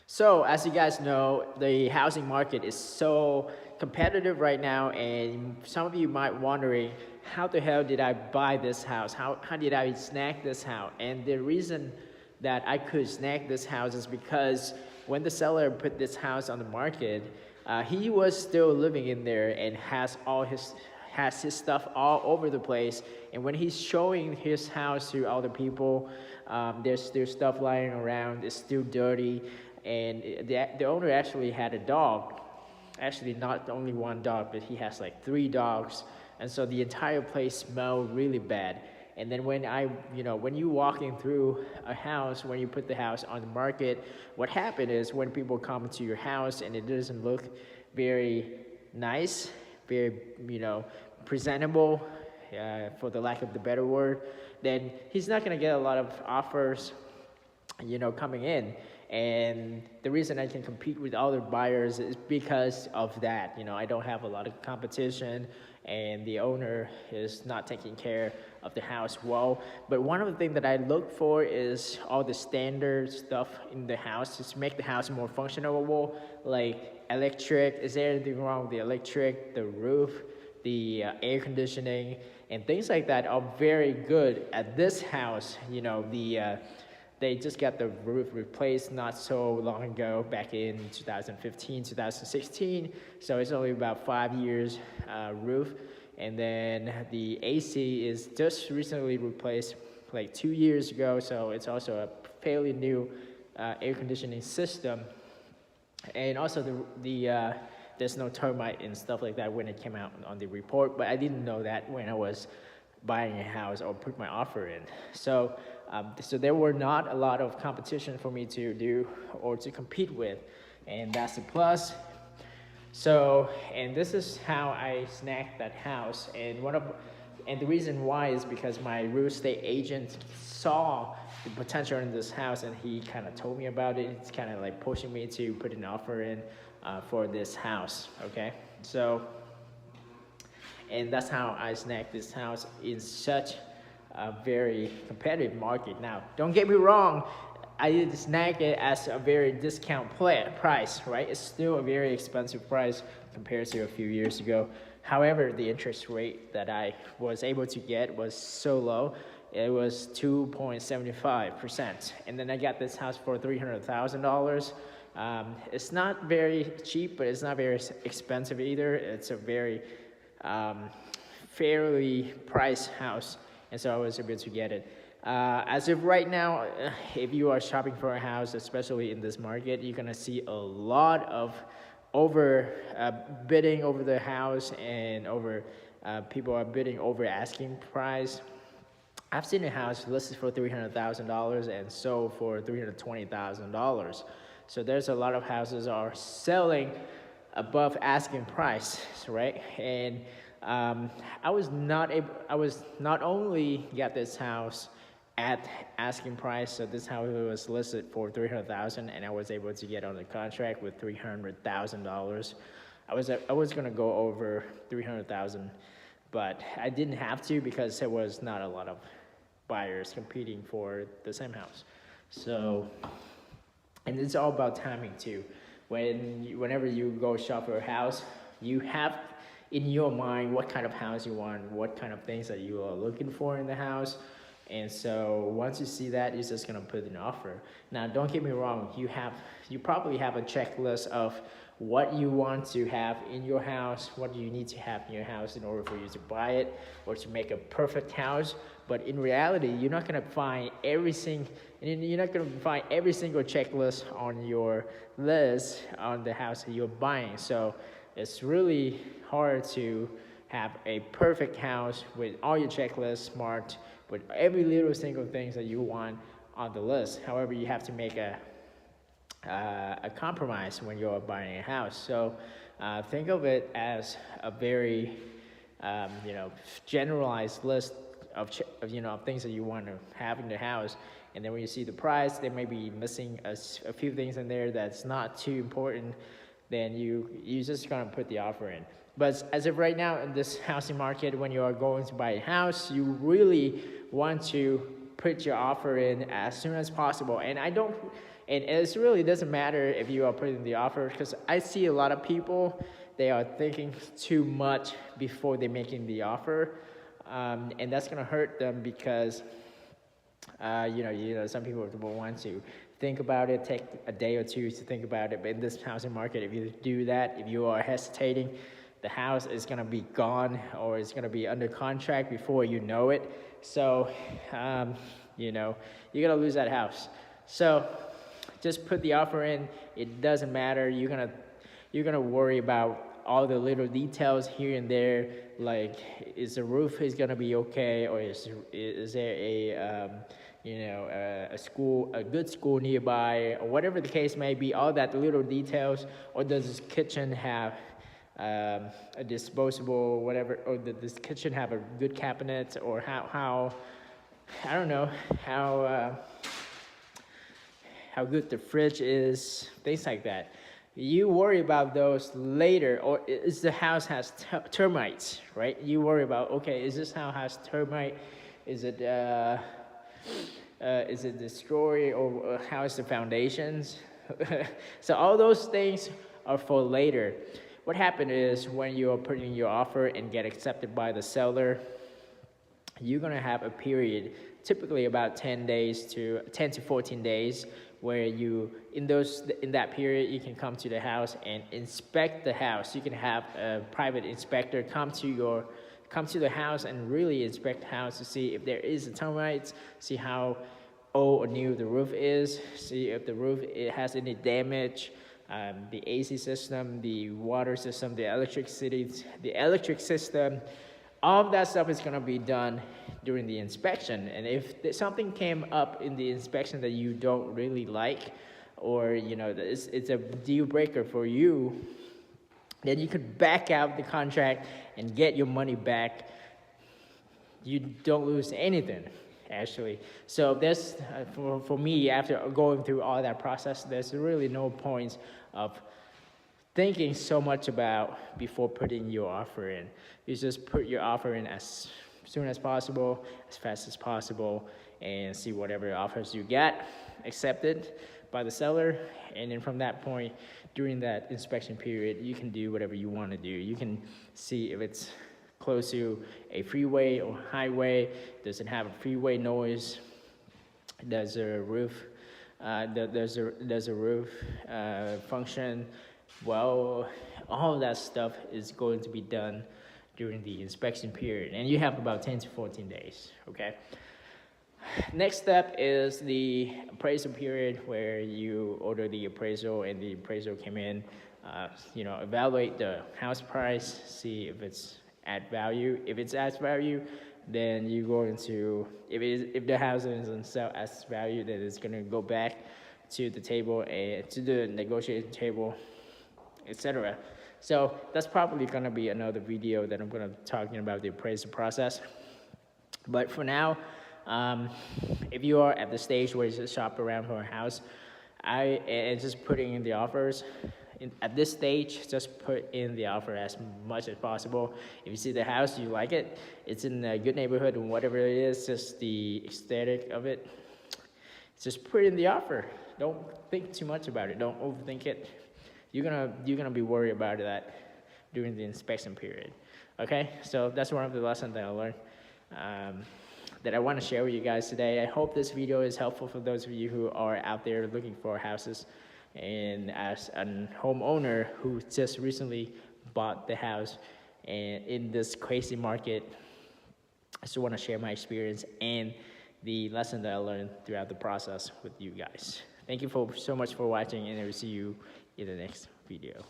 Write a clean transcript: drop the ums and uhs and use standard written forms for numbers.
So, as you guys know, the housing market is so competitive right now, and some of you might wondering, how the hell did I buy this house? How did I snag this house? And the reason that I could snag this house is because when the seller put this house on the market, he was still living in there and has his stuff all over the place. And when he's showing his house to other people, there's still stuff lying around. It's still dirty, and the owner actually had a dog. Actually, not only one dog, but he has like three dogs, and so the entire place smelled really bad. And then when you walking through a house, when you put the house on the market, what happened is when people come to your house and it doesn't look very nice, very, presentable, for the lack of the better word, then he's not gonna get a lot of offers, coming in. And the reason I can compete with other buyers is because of that. I don't have a lot of competition, and the owner is not taking care of the house well. But one of the things that I look for is all the standard stuff in the house to make the house more functional, like electric. Is there anything wrong with the electric, the roof, the air conditioning, and things like that are very good at this house. They just got the roof replaced not so long ago, back in 2015, 2016. So it's only about 5 years roof. And then the AC is just recently replaced like 2 years ago. So it's also a fairly new air conditioning system. And also there's no termite and stuff like that when it came out on the report. But I didn't know that when I was buying a house or put my offer in. So there were not a lot of competition for me to do or to compete with, and that's a plus. So, and this is how I snagged that house. And the reason why is because my real estate agent saw the potential in this house, and he kind of told me about it. It's kind of like pushing me to put an offer in for this house. Okay, so. And that's how I snagged this house in such a very competitive market. Now, don't get me wrong, I didn't snag it as a very discount price, right? It's still a very expensive price compared to a few years ago. However, the interest rate that I was able to get was so low. It was 2.75%. And then I got this house for $300,000. It's not very cheap, but it's not very expensive either. It's a very fairly priced house, and so I was able to get it. As of right now, if you are shopping for a house, especially in this market, you're gonna see a lot of bidding over the house, and people are bidding over asking price. I've seen a house listed for $300,000 and sold for $320,000. So there's a lot of houses are selling above asking price, right? And I was not only got this house at asking price, so this house was listed for $300,000, and I was able to get on the contract with $300,000. I was gonna go over $300,000, but I didn't have to because there was not a lot of buyers competing for the same house. So, and it's all about timing too. Whenever you go shop for a house, you have in your mind what kind of house you want, what kind of things that you are looking for in the house. And so once you see that, you're just gonna put an offer. Now, don't get me wrong, you probably have a checklist of what you want to have in your house, what you need to have in your house in order for you to buy it or to make a perfect house. But in reality, you're not gonna find every single checklist on your list on the house that you're buying. So it's really hard to have a perfect house with all your checklists marked with every little single thing that you want on the list. However, you have to make a compromise when you're buying a house. So think of it as a very generalized list of things that you want to have in the house. And then when you see the price, there may be missing a few things in there that's not too important. Then you just gonna put the offer in. But as of right now in this housing market, when you are going to buy a house, you really want to put your offer in as soon as possible. And And it really doesn't matter if you are putting the offer, because I see a lot of people, they are thinking too much before they're making the offer. And that's gonna hurt them because some people will want to think about it, take a day or two to think about it. But in this housing market, if you do that, if you are hesitating, the house is gonna be gone or it's gonna be under contract before you know it. So, you're gonna lose that house. So, just put the offer in. It doesn't matter. You're gonna worry about all the little details here and there, like is the roof is gonna be okay, or is there a good school nearby, or whatever the case may be. All that little details, or does this kitchen have a disposable whatever, or does this kitchen have a good cabinet, or how I don't know how good the fridge is, things like that. You worry about those later. Or is the house has termites, right? You worry about, okay, is this house has termite? Is it destroyed, or how is the foundations? So all those things are for later. What happened is when you are putting your offer and get accepted by the seller, you're gonna have a period, typically about 10 to 14 days, where in that period you can come to the house and inspect the house. You can have a private inspector come to the house and really inspect the house to see if there is termites, see how old or new the roof is, see if the roof has any damage, the AC system, the water system, the electric system. All of that stuff is going to be done during the inspection. And if something came up in the inspection that you don't really like, or it's a deal breaker for you, then you could back out the contract and get your money back. You don't lose anything, actually. So there's for me, after going through all that process, there's really no point of thinking so much about before putting your offer in. You just put your offer in as soon as possible, as fast as possible, and see whatever offers you get accepted by the seller. And then from that point, during that inspection period, you can do whatever you want to do. You can see if it's close to a freeway or highway. Does it have a freeway noise? Does a roof function? Well, all of that stuff is going to be done during the inspection period, and you have about 10 to 14 days, okay? Next step is the appraisal period, where you order the appraisal and the appraisal came in, evaluate the house price, see if it's at value. If it's at value, then you go into, if the house doesn't sell as value, then it's gonna go back to the table and to the negotiation table, etc. So that's probably gonna be another video that I'm gonna be talking about the appraisal process. But for now, if you are at the stage where you just shop around for a house, and just putting in the offers, at this stage, just put in the offer as much as possible. If you see the house, you like it, it's in a good neighborhood, and whatever it is, just the aesthetic of it, just put in the offer. Don't think too much about it. Don't overthink it. You're gonna be worried about that during the inspection period. Okay, so that's one of the lessons that I learned that I want to share with you guys today. I hope this video is helpful for those of you who are out there looking for houses. And as a homeowner who just recently bought the house and in this crazy market, I just want to share my experience and the lesson that I learned throughout the process with you guys. Thank you so much for watching, and I will see you in the next video.